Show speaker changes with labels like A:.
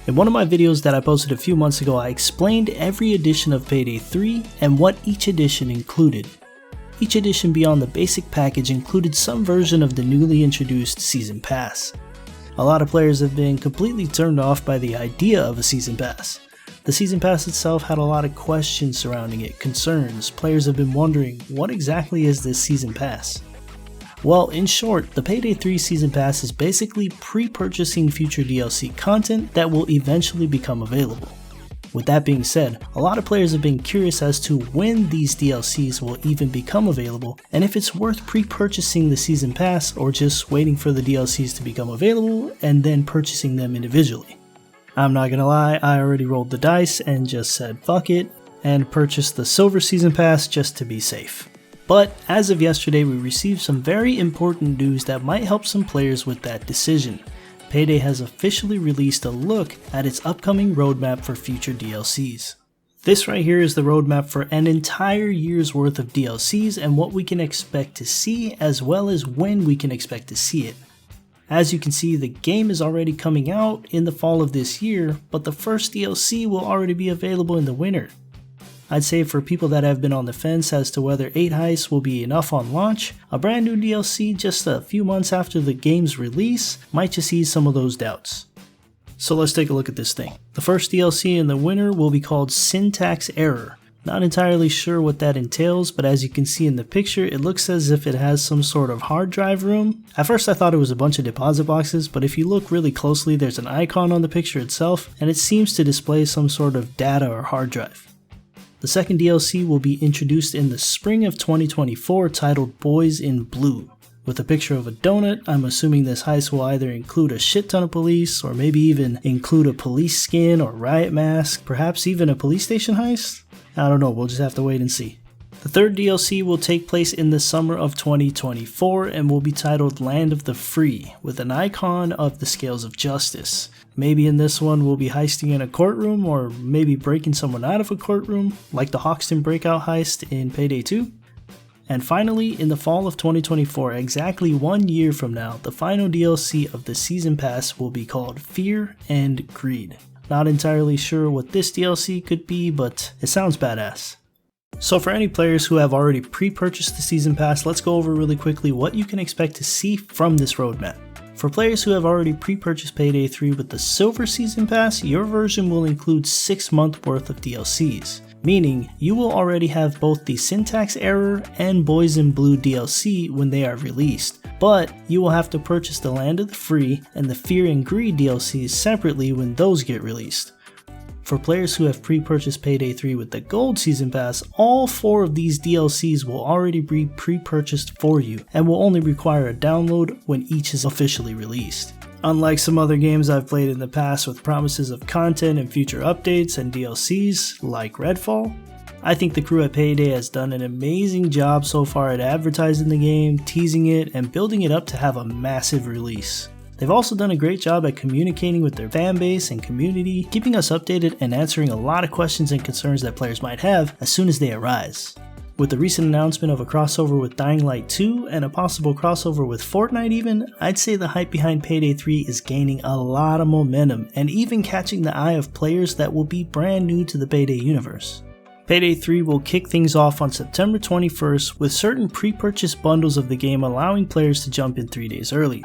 A: In one of my videos that I posted a few months ago, I explained every edition of Payday 3 and what each edition included. Each edition beyond the basic package included some version of the newly introduced Season Pass. A lot of players have been completely turned off by the idea of a Season Pass. The Season Pass itself had a lot of questions surrounding it, concerns. Players have been wondering, what exactly is this Season Pass? Well, in short, the Payday 3 Season Pass is basically pre-purchasing future DLC content that will eventually become available. With that being said, a lot of players have been curious as to when these DLCs will even become available, and if it's worth pre-purchasing the Season Pass or just waiting for the DLCs to become available and then purchasing them individually. I'm not gonna lie, I already rolled the dice and just said fuck it, and purchased the Silver Season Pass just to be safe. But as of yesterday, we received some very important news that might help some players with that decision. Payday has officially released a look at its upcoming roadmap for future DLCs. This right here is the roadmap for an entire year's worth of DLCs and what we can expect to see, as well as when we can expect to see it. As you can see, the game is already coming out in the fall of this year, but the first DLC will already be available in the winter. I'd say for people that have been on the fence as to whether 8 Heists will be enough on launch, a brand new DLC just a few months after the game's release might just ease some of those doubts. So let's take a look at this thing. The first DLC in the winter will be called Syntax Error. Not entirely sure what that entails, but as you can see in the picture, it looks as if it has some sort of hard drive room. At first I thought it was a bunch of deposit boxes, but if you look really closely, there's an icon on the picture itself, and it seems to display some sort of data or hard drive. The second DLC will be introduced in the spring of 2024, titled Boys in Blue. With a picture of a donut, I'm assuming this heist will either include a shit ton of police, or maybe even include a police skin or riot mask, perhaps even a police station heist? I don't know, we'll just have to wait and see. The third DLC will take place in the summer of 2024 and will be titled Land of the Free, with an icon of the Scales of Justice. Maybe in this one we'll be heisting in a courtroom, or maybe breaking someone out of a courtroom, like the Hoxton breakout heist in Payday 2. And finally, in the fall of 2024, exactly 1 year from now, the final DLC of the Season Pass will be called Fear and Greed. Not entirely sure what this DLC could be, but it sounds badass. So for any players who have already pre-purchased the Season Pass, let's go over really quickly what you can expect to see from this roadmap. For players who have already pre-purchased Payday 3 with the Silver Season Pass, your version will include 6 months worth of DLCs, meaning you will already have both the Syntax Error and Boys in Blue DLC when they are released, but you will have to purchase the Land of the Free and the Fear and Greed DLCs separately when those get released. For players who have pre-purchased Payday 3 with the Gold Season Pass, all 4 of these DLCs will already be pre-purchased for you and will only require a download when each is officially released. Unlike some other games I've played in the past with promises of content and future updates and DLCs like Redfall, I think the crew at Payday has done an amazing job so far at advertising the game, teasing it, and building it up to have a massive release. They've also done a great job at communicating with their fanbase and community, keeping us updated and answering a lot of questions and concerns that players might have as soon as they arise. With the recent announcement of a crossover with Dying Light 2 and a possible crossover with Fortnite even, I'd say the hype behind Payday 3 is gaining a lot of momentum and even catching the eye of players that will be brand new to the Payday universe. Payday 3 will kick things off on September 21st with certain pre-purchase bundles of the game allowing players to jump in 3 days early.